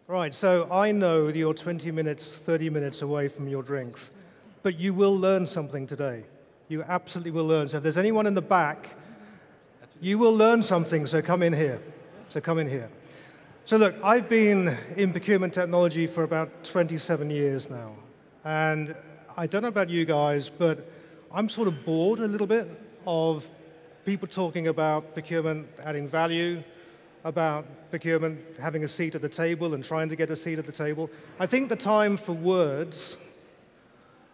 Right, so I know that you're 20 minutes, 30 minutes away from your drinks, but you will learn something today. You absolutely will learn. So if there's anyone in the back, you will learn something, so come in here. So come in here. So look, I've been in procurement technology for about 27 years now. And I don't know about you guys, but I'm sort of bored a little bit of people talking about procurement adding value, about procurement having a seat at the table and trying to get a seat at the table. I think the time for words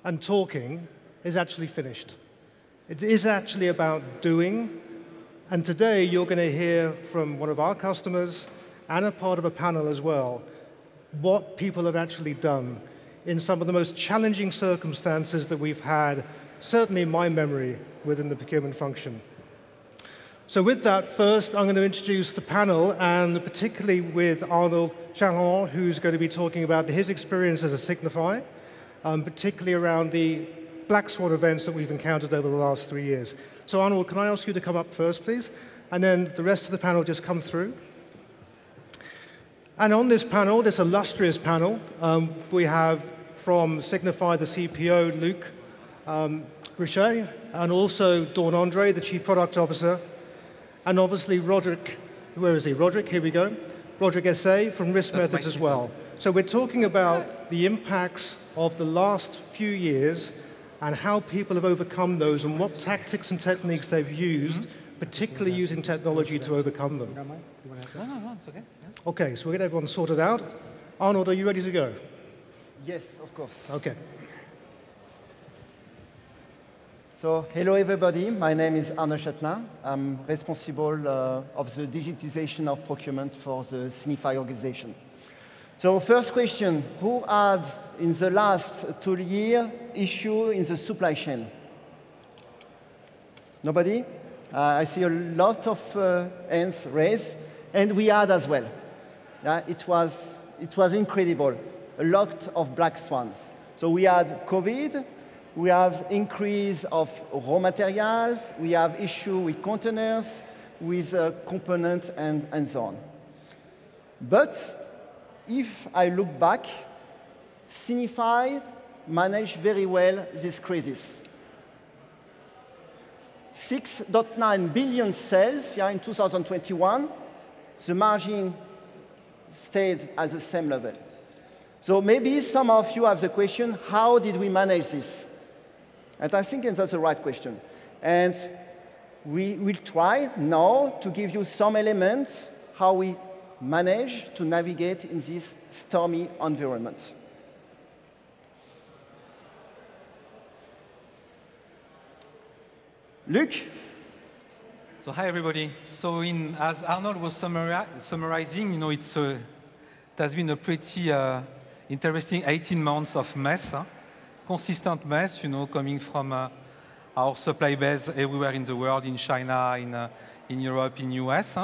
and talking is actually finished. It is actually about doing. And today you're going to hear from one of our customers and a part of a panel as well, what people have actually done in some of the most challenging circumstances that we've had, certainly in my memory, within the procurement function. So with that, first I'm going to introduce the panel, and particularly with Arnold, who's going to be talking about his experience as a Signify, particularly around the black swan events that we've encountered over the last 3 years. So Arnold, can I ask you to come up first, please? And then the rest of the panel just come through. And on this panel, this illustrious panel, we have from Signify the CPO, Luc Broussaud, and also Dawn Andre, the Chief Product Officer, and obviously Roderick, where is he? Roderick, here we go. Roderick SA from Risk Methods as well. So we're talking about the impacts of the last few years and how people have overcome those and what tactics and techniques they've used, particularly using technology to overcome them. No, it's okay. Yeah. Okay, so we'll get everyone sorted out. Arnold, are you ready to go? Yes, of course. Okay. So, hello everybody. My name is Arnold Chatelain. I'm responsible of the digitization of procurement for the Signify organization. So, first question, who had in the last 2 years issue in the supply chain? Nobody? I see a lot of hands raised, and we had as well. It was incredible. A lot of black swans. So we had COVID, we have increase of raw materials, we have issue with containers, with components, and so on. But if I look back, Signify managed very well this crisis. 6.9 billion sales in 2021, the margin stayed at the same level. So maybe some of you have the question, how did we manage this? And I think that's the right question. And we will try now to give you some elements how we manage to navigate in this stormy environment. Luc? So hi everybody. So as Arnold was summarizing, it has been a pretty interesting 18 months of mess, consistent mess, coming from our supply base everywhere in the world, in China, in Europe, in US,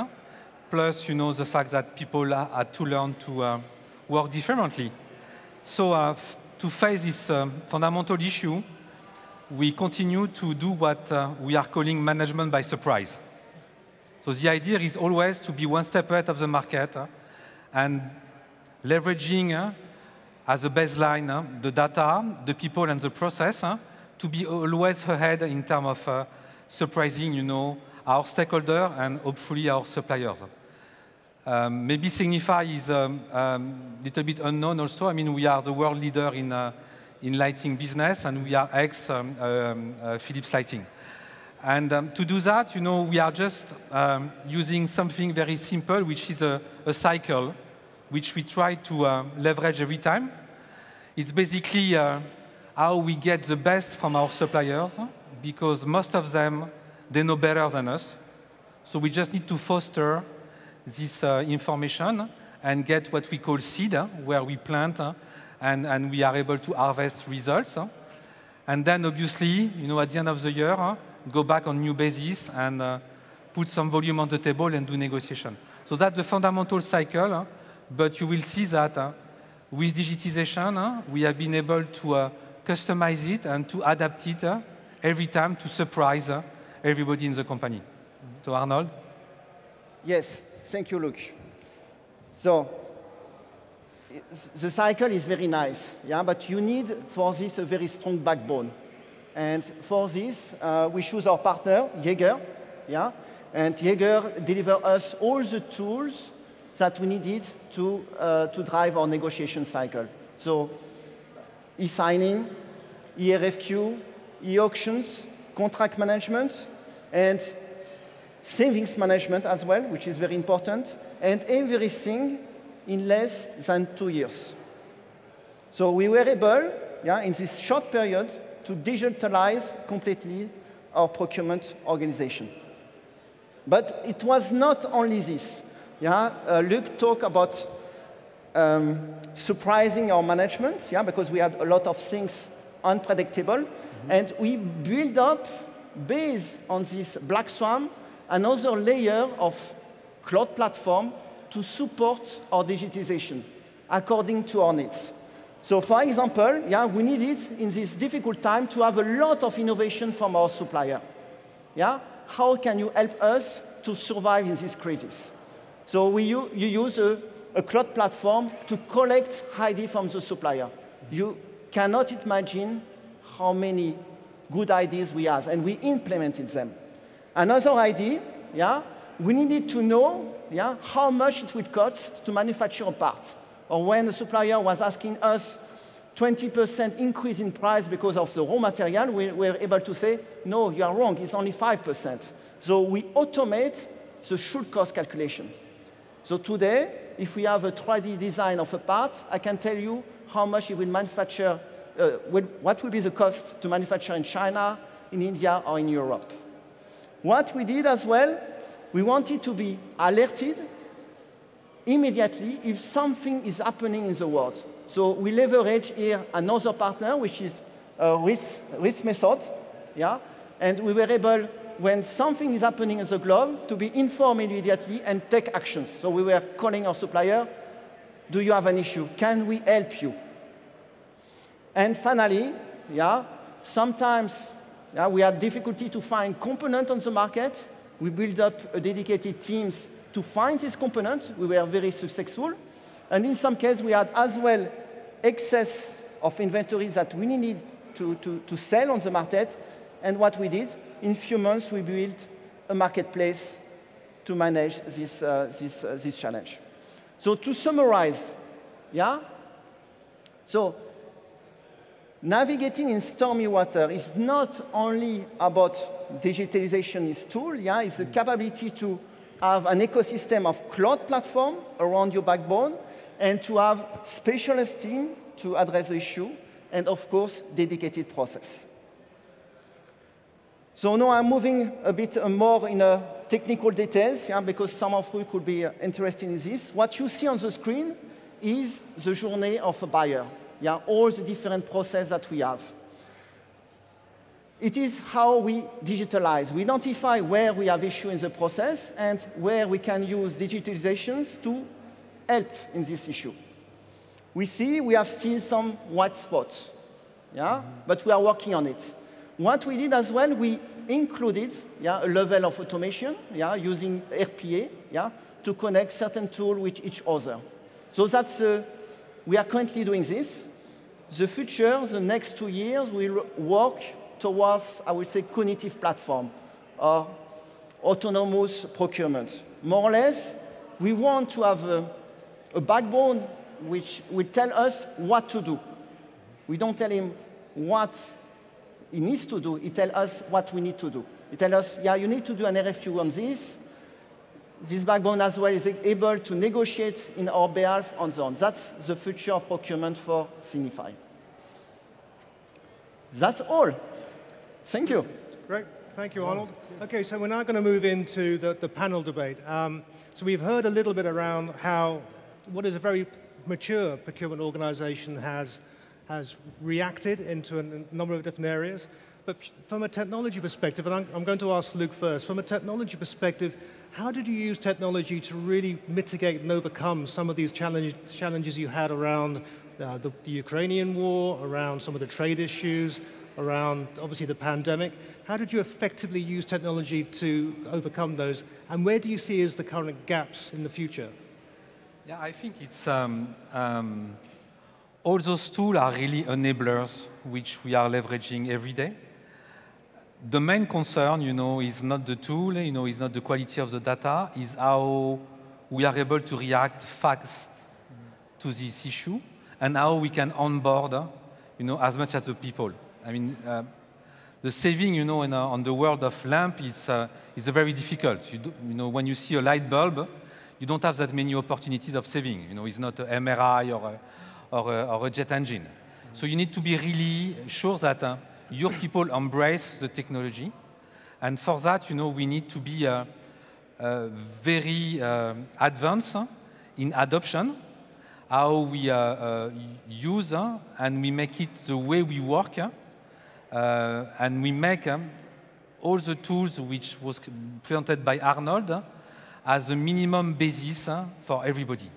plus, the fact that people had to learn to work differently. So to face this fundamental issue, we continue to do what we are calling management by surprise. So the idea is always to be one step ahead of the market and leveraging as a baseline the data, the people, and the process to be always ahead in terms of surprising, our stakeholder and hopefully our suppliers. Maybe Signify is a little bit unknown also. I mean, we are the world leader in lighting business, and we are ex-Philips Lighting. And to do that, we are just using something very simple, which is a cycle, which we try to leverage every time. It's basically how we get the best from our suppliers, because most of them, they know better than us. So we just need to foster this information and get what we call seed, where we plant and we are able to harvest results. And then, obviously, at the end of the year, go back on new basis and put some volume on the table and do negotiation. So that's the fundamental cycle, but you will see that with digitization, we have been able to customize it and to adapt it every time to surprise everybody in the company. So Arnold? Yes, thank you, Luc. So the cycle is very nice, yeah, but you need for this a very strong backbone. And for this, we choose our partner, JAGGAER, yeah, and JAGGAER delivers us all the tools that we needed to drive our negotiation cycle. So e-signing, e-RFQ, e-auctions, contract management, and savings management as well, which is very important, and everything in less than 2 years. So we were able, yeah, in this short period, to digitalize completely our procurement organization. But it was not only this. Yeah? Luc talked about surprising our management, yeah, because we had a lot of things unpredictable. And we build up, based on this black swan, another layer of cloud platform to support our digitization according to our needs. So for example, yeah, we needed in this difficult time to have a lot of innovation from our supplier. Yeah? How can you help us to survive in this crisis? So you use a cloud platform to collect ID from the supplier. You cannot imagine how many good ideas we have, and we implemented them. Another idea, yeah, we needed to know, yeah, how much it would cost to manufacture a part. Or when the supplier was asking us 20% increase in price because of the raw material, we were able to say, no, you are wrong, it's only 5%. So we automate the should cost calculation. So today, if we have a 3D design of a part, I can tell you how much it will manufacture, what will be the cost to manufacture in China, in India, or in Europe. What we did as well, we wanted to be alerted immediately if something is happening in the world. So we leverage here another partner, which is riskmethods, yeah? And we were able, when something is happening in the globe, to be informed immediately and take actions. So we were calling our supplier, do you have an issue? Can we help you? And finally, yeah, sometimes yeah, we had difficulty to find components on the market. We built up a dedicated teams to find this component. We were very successful. And in some cases, we had as well excess of inventory that we needed to sell on the market. And what we did, in a few months, we built a marketplace to manage this challenge. So to summarize, yeah? So navigating in stormy water is not only about digitalization is tool, yeah? It's the capability to have an ecosystem of cloud platform around your backbone and to have specialist team to address the issue and, of course, dedicated process. So now I'm moving a bit more in technical details, yeah, because some of you could be interested in this. What you see on the screen is the journey of a buyer, yeah, all the different processes that we have. It is how we digitalize. We identify where we have issues in the process and where we can use digitalizations to help in this issue. We see we have still some white spots, yeah, but we are working on it. What we did as well, we included, yeah, a level of automation, yeah, using RPA, yeah, to connect certain tools with each other. So that's, we are currently doing this. The future, the next 2 years, we'll work towards, I would say, cognitive platform or autonomous procurement. More or less, we want to have a backbone which will tell us what to do. We don't tell him what he needs to do. He tells us what we need to do. He tells us, yeah, you need to do an RFQ on this. This backbone as well is able to negotiate in our behalf on the own. That's the future of procurement for Signify. That's all. Thank you. Great. Thank you, Arnold. OK, so we're now going to move into the panel debate. So we've heard a little bit around how what is a very mature procurement organization has reacted into a number of different areas. But from a technology perspective, and I'm going to ask Luc first, from a technology perspective, how did you use technology to really mitigate and overcome some of these challenges you had around the Ukrainian war, around some of the trade issues, around, obviously, the pandemic. How did you effectively use technology to overcome those? And where do you see as the current gaps in the future? Yeah, I think it's all those tools are really enablers which we are leveraging every day. The main concern, is not the tool, is not the quality of the data, is how we are able to react fast to this issue and how we can onboard, as much as the people. I mean, the saving, on the world of lamp is very difficult. When you see a light bulb, you don't have that many opportunities of saving. It's not an MRI or a jet engine. So you need to be really sure that your people embrace the technology. And for that, we need to be very advanced in adoption, how we use and we make it the way we work. And we make all the tools which was presented by Arnold as a minimum basis for everybody.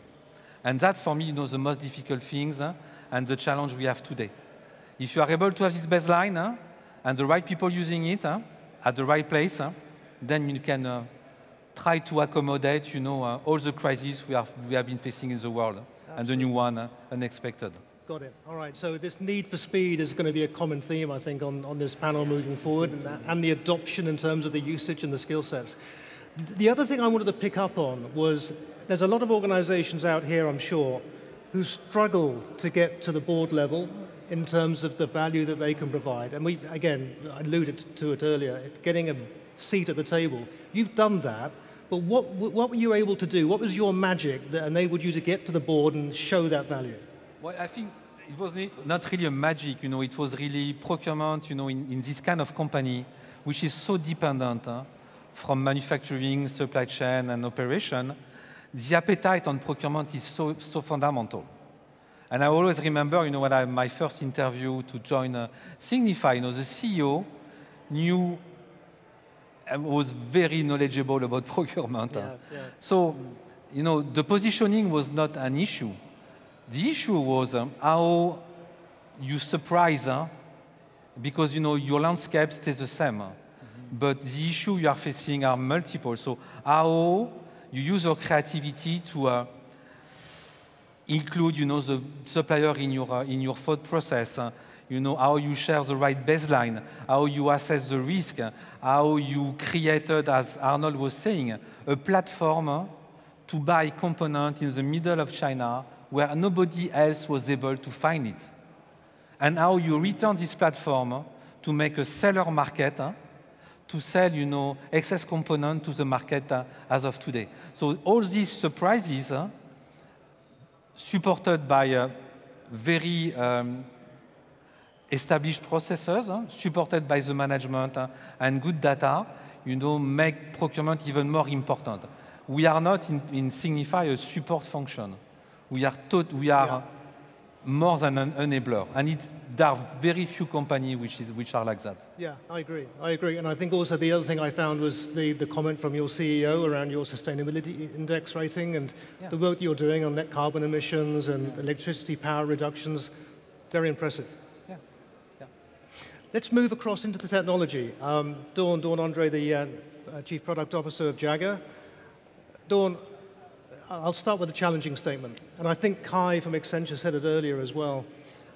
And that's, for me, the most difficult things and the challenge we have today. If you are able to have this baseline and the right people using it at the right place, then you can try to accommodate, all the crises we have been facing in the world. Absolutely. And the new one, unexpected. Got it. All right. So this need for speed is going to be a common theme, I think, on this panel moving forward, and the adoption in terms of the usage and the skill sets. The other thing I wanted to pick up on was there's a lot of organizations out here, I'm sure, who struggle to get to the board level in terms of the value that they can provide. And we, again, alluded to it earlier, getting a seat at the table. You've done that, but what were you able to do? What was your magic that enabled you to get to the board and show that value? Well, I think it was not really a magic, it was really procurement, in this kind of company, which is so dependent from manufacturing, supply chain, and operation. The appetite on procurement is so fundamental. And I always remember, when my first interview to join Signify, the CEO was very knowledgeable about procurement. Yeah. So, the positioning was not an issue. The issue was how you surprise, because your landscape stays the same. But the issue you are facing are multiple. So how you use your creativity to include, the supplier in your thought process. How you share the right baseline, how you assess the risk, how you created, as Arnold was saying, a platform to buy components in the middle of China where nobody else was able to find it. And how you return this platform to make a seller market, to sell, excess component to the market as of today. So all these surprises, supported by very established processes, supported by the management and good data, make procurement even more important. We are not in Signify a support function. We are more than an enabler, and there are very few companies which are like that. Yeah, I agree, and I think also the other thing I found was the comment from your CEO around your sustainability index rating and the work that you're doing on net carbon emissions and electricity power reductions. Very impressive. Yeah. Let's move across into the technology. Dawn Andre, the Chief Product Officer of JAGGAER. Dawn, I'll start with a challenging statement, and I think Kai from Accenture said it earlier as well,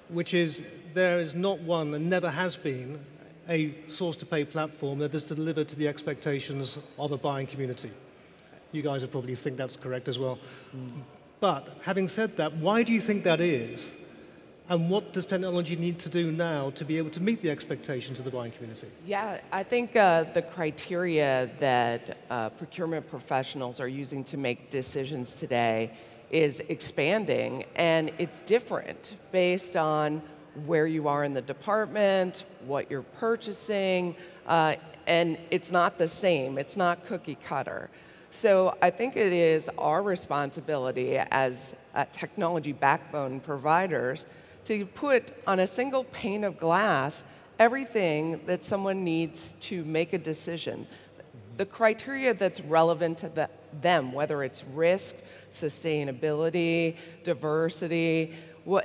which is there is not one and never has been a source-to-pay platform that is delivered to the expectations of a buying community. You guys would probably think that's correct as well. But having said that, why do you think that is? And what does technology need to do now to be able to meet the expectations of the buying community? Yeah, I think the criteria that procurement professionals are using to make decisions today is expanding, and it's different based on where you are in the department, what you're purchasing, and it's not the same. It's not cookie cutter. So I think it is our responsibility as technology backbone providers to put on a single pane of glass everything that someone needs to make a decision. The criteria that's relevant to them, whether it's risk, sustainability, diversity,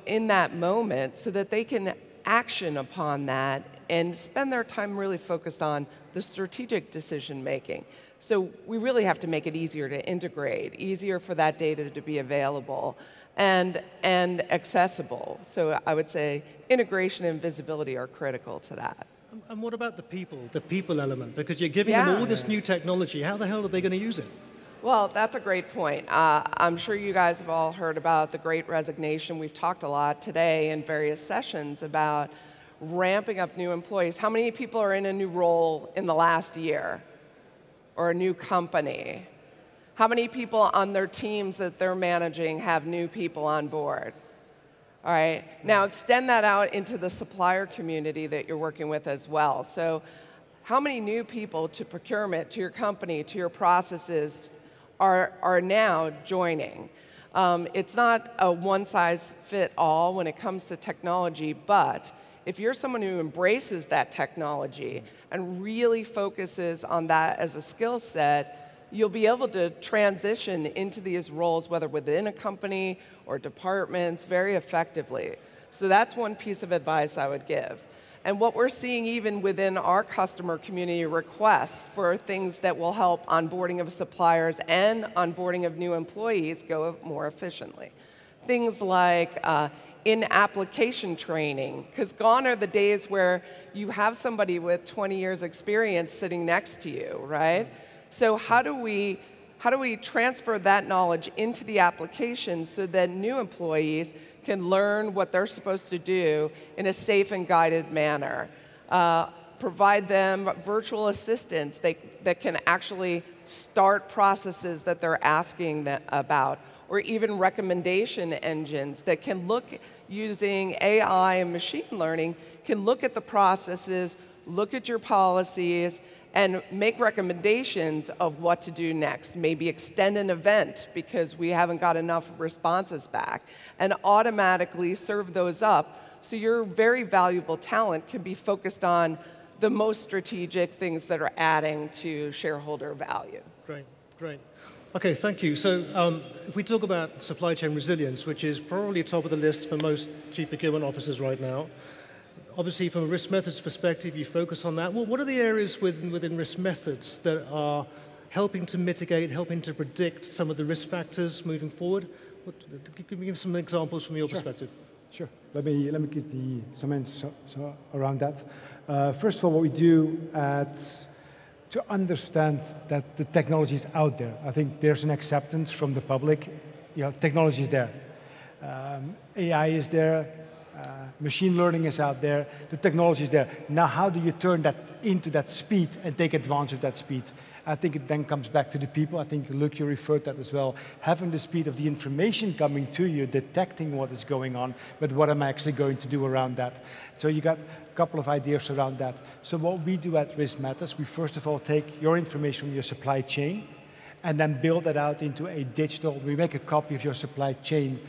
in that moment, so that they can action upon that and spend their time really focused on the strategic decision making. So we really have to make it easier to integrate, easier for that data to be available and accessible. So I would say integration and visibility are critical to that. And what about the people element? Because you're giving them all this new technology. How the hell are they going to use it? Well, that's a great point. I'm sure you guys have all heard about the Great Resignation. We've talked a lot today in various sessions about ramping up new employees. How many people are in a new role in the last year? Or a new company? How many people on their teams that they're managing have new people on board? All right, now extend that out into the supplier community that you're working with as well. So how many new people to procurement, to your company, to your processes are now joining? It's not a one-size-fits-all when it comes to technology, but if you're someone who embraces that technology and really focuses on that as a skill set, you'll be able to transition into these roles, whether within a company or departments, very effectively. So that's one piece of advice I would give. And what we're seeing even within our customer community requests for things that will help onboarding of suppliers and onboarding of new employees go more efficiently. Things like in-application training, because gone are the days where you have somebody with 20 years experience sitting next to you, right? So how do we transfer that knowledge into the application so that new employees can learn what they're supposed to do in a safe and guided manner? Provide them virtual assistants that can actually start processes that they're asking about, or even recommendation engines that can look, using AI and machine learning, can look at the processes, look at your policies, and make recommendations of what to do next. Maybe extend an event because we haven't got enough responses back, and automatically serve those up so your very valuable talent can be focused on the most strategic things that are adding to shareholder value. Great, great. Okay, thank you. So if we talk about supply chain resilience, which is probably top of the list for most chief procurement officers right now, obviously from a risk methods perspective, you focus on that. Well, what are the areas within risk methods that are helping to mitigate, helping to predict some of the risk factors moving forward? Give me some examples from your perspective. Sure. Let me give some answers around that. First of all, what we do to understand that the technology is out there. I think there's an acceptance from the public. You know, technology is there. AI is there. Machine learning is out there. The technology is there. Now, how do you turn that into that speed and take advantage of that speed? I think it then comes back to the people. I think, Luc, you referred to that as well. Having the speed of the information coming to you, detecting what is going on, but what am I actually going to do around that? So you got a couple of ideas around that. So what we do at Risk Matters, we first of all take your information from your supply chain and then build that out into a digital, we make a copy of your supply chain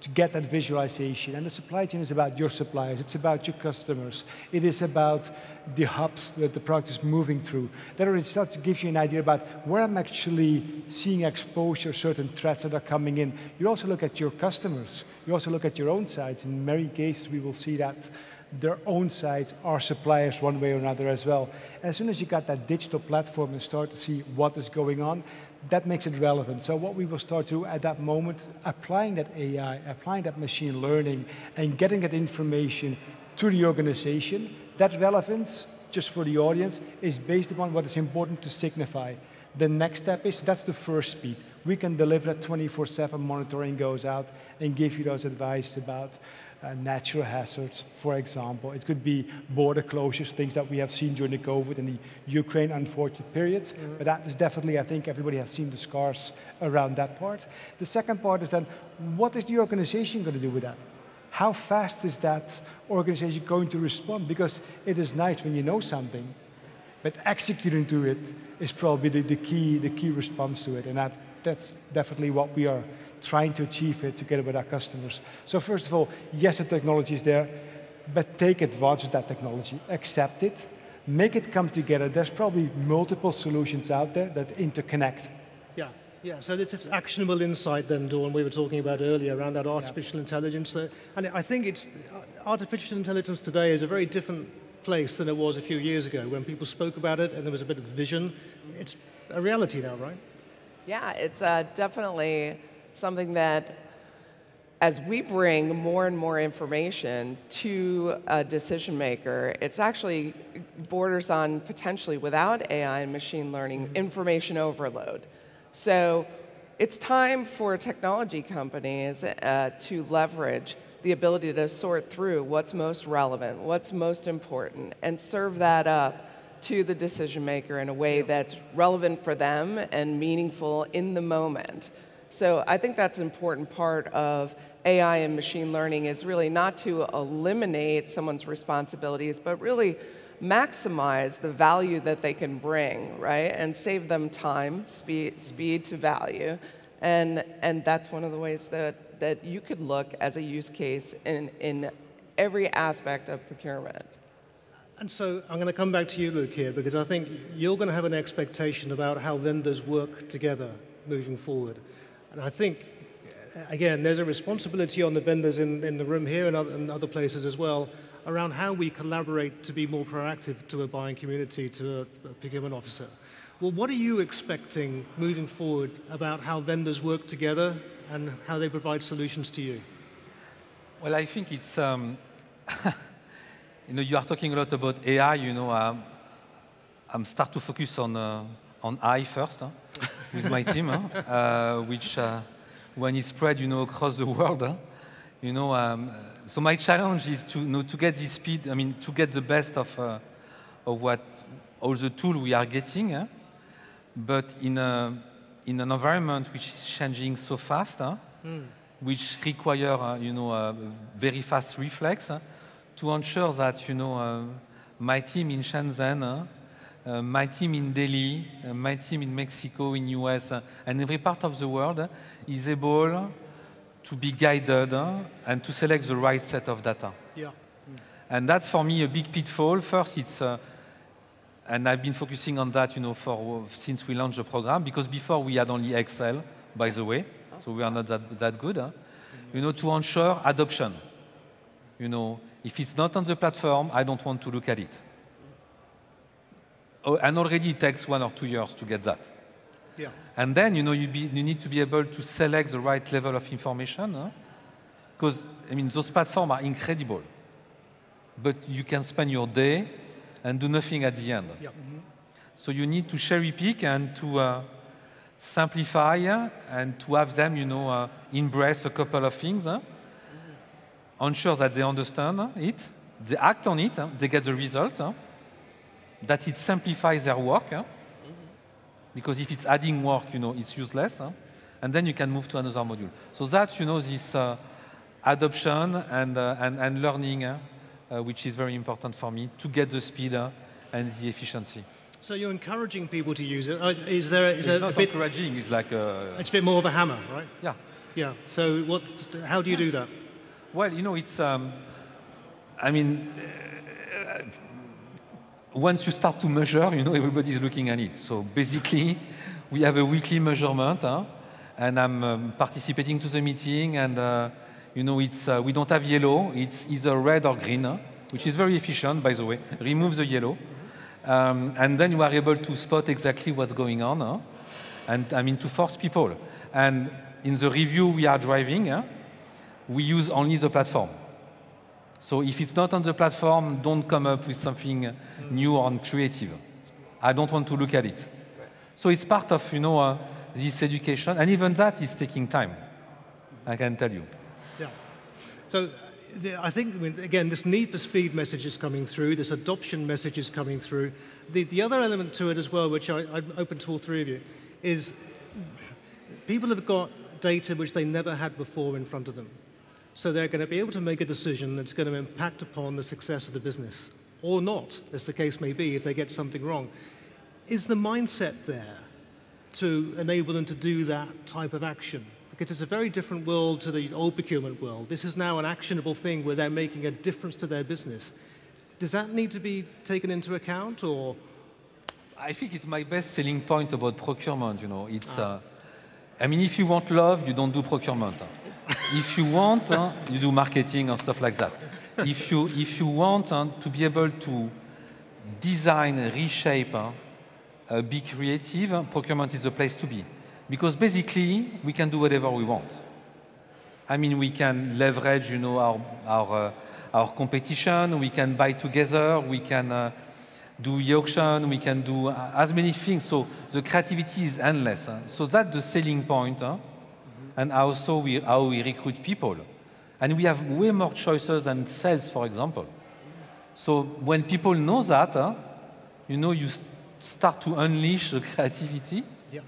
to get that visualization. And the supply chain is about your suppliers, it's about your customers, it is about the hubs that the product is moving through. That already starts to give you an idea about where I'm actually seeing exposure, certain threats that are coming in. You also look at your customers, you also look at your own sites. In many cases, we will see that their own sites are suppliers one way or another as well. As soon as you got that digital platform and start to see what is going on, that makes it relevant. So what we will start to do at that moment, applying that AI, applying that machine learning, and getting that information to the organization, that relevance, just for the audience, is based upon what is important to Signify. The next step is, that's the first speed. We can deliver that 24/7 monitoring goes out and give you those advice about natural hazards, for example. It could be border closures, things that we have seen during the COVID and the Ukraine unfortunate periods. But that is definitely, I think everybody has seen the scars around that part. The second part is then, what is the organization going to do with that? How fast is that organization going to respond? Because it is nice when you know something, but executing to it is probably the key response to it. And that's definitely what we are trying to achieve it together with our customers. So first of all, yes, the technology is there, but take advantage of that technology, accept it, make it come together. There's probably multiple solutions out there that interconnect. Yeah, so this is actionable insight then, Dawn, we were talking about earlier around that artificial intelligence. And I think artificial intelligence today is a very different place than it was a few years ago when people spoke about it and there was a bit of vision. It's a reality now, right? Yeah, it's definitely something that, as we bring more and more information to a decision maker, it's actually borders on potentially, without AI and machine learning, information overload. So it's time for technology companies to leverage the ability to sort through what's most relevant, what's most important, and serve that up to the decision maker in a way that's relevant for them and meaningful in the moment. So I think that's an important part of AI and machine learning, is really not to eliminate someone's responsibilities, but really maximize the value that they can bring, right? And save them time, speed to value. And that's one of the ways that you could look as a use case in every aspect of procurement. And so I'm going to come back to you, Luc, here, because I think you're going to have an expectation about how vendors work together moving forward. And I think, again, there's a responsibility on the vendors in the room here and other places as well around how we collaborate to be more proactive to a buying community, to a procurement officer. Well, what are you expecting moving forward about how vendors work together and how they provide solutions to you? Well, I think it's, you are talking a lot about AI, I'm start to focus on I first with my team, which when it's spread, across the world, so my challenge is to get this speed, to get the best of what all the tools we are getting, but in an environment which is changing so fast, which require, very fast reflex, to ensure that, my team in Shenzhen, my team in Delhi, my team in Mexico, in US, and every part of the world is able to be guided and to select the right set of data. Yeah. And that's, for me, a big pitfall. First, it's, and I've been focusing on that, since we launched the program, because before we had only Excel, by the way, so we are not that good, to ensure adoption. If it's not on the platform, I don't want to look at it. Oh, and already it takes 1 or 2 years to get that. Yeah. And then, you need to be able to select the right level of information, because, those platforms are incredible. But you can spend your day and do nothing at the end. Yeah. So you need to cherry pick and to simplify and to have them, embrace a couple of things, ensure that they understand it, they act on it, they get the result, that it simplifies their work, because if it's adding work, it's useless, and then you can move to another module. So that's, this adoption and learning, which is very important for me to get the speed and the efficiency. So you're encouraging people to use it. Is it's there not a bit encouraging? It's like it's a bit more of a hammer, right? Yeah. Yeah. So how do you do that? Well, it's. Once you start to measure, everybody's looking at it. So basically, we have a weekly measurement, and I'm participating to the meeting, and it's we don't have yellow. It's either red or green, which is very efficient, by the way. Remove the yellow, and then you are able to spot exactly what's going on, and to force people. And in the review we are driving, we use only the platform. So if it's not on the platform, don't come up with something new or creative. I don't want to look at it. So it's part of, this education, and even that is taking time, I can tell you. Yeah. So I think, again, this need for speed message is coming through, this adoption message is coming through. The other element to it as well, which I'm open to all three of you, is people have got data which they never had before in front of them. So they're going to be able to make a decision that's going to impact upon the success of the business, or not, as the case may be, if they get something wrong. Is the mindset there to enable them to do that type of action? Because it's a very different world to the old procurement world. This is now an actionable thing where they're making a difference to their business. Does that need to be taken into account, or? I think it's my best selling point about procurement, It's, if you want love, you don't do procurement. if you want, you do marketing and stuff like that. If you want to be able to design, reshape, be creative, procurement is the place to be. Because basically, we can do whatever we want. I mean, we can leverage, our competition. We can buy together. We can do e-auction. We can do as many things. So the creativity is endless. So that's the selling point, and also how we recruit people. And we have way more choices than sales, for example. So when people know that, you start to unleash the creativity. Yeah.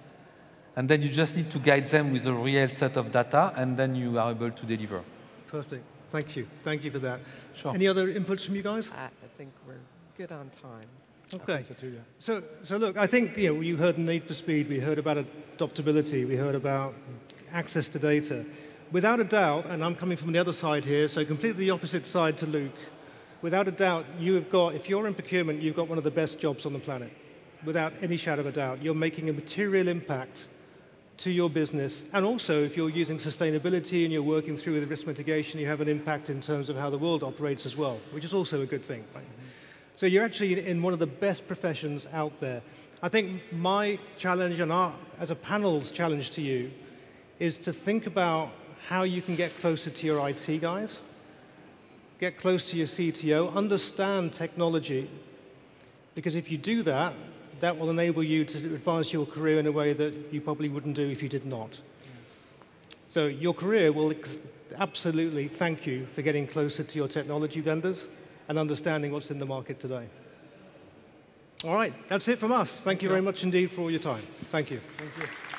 And then you just need to guide them with a real set of data, and then you are able to deliver. Perfect. Thank you. Thank you for that. Sure. Any other inputs from you guys? I think we're good on time. Okay. So too, yeah. So look, I think you heard the need for speed. We heard about adaptability. We heard about access to data. Without a doubt, and I'm coming from the other side here, so completely the opposite side to Luc. Without a doubt, if you're in procurement, you've got one of the best jobs on the planet. Without any shadow of a doubt, you're making a material impact to your business. And also, if you're using sustainability and you're working through with risk mitigation, you have an impact in terms of how the world operates as well, which is also a good thing. Right? So you're actually in one of the best professions out there. I think my challenge and as a panel's challenge to you is to think about how you can get closer to your IT guys, get close to your CTO, understand technology, because if you do that, that will enable you to advance your career in a way that you probably wouldn't do if you did not. So your career will absolutely thank you for getting closer to your technology vendors and understanding what's in the market today. All right, that's it from us. Thank you very much indeed for all your time. Thank you. Thank you.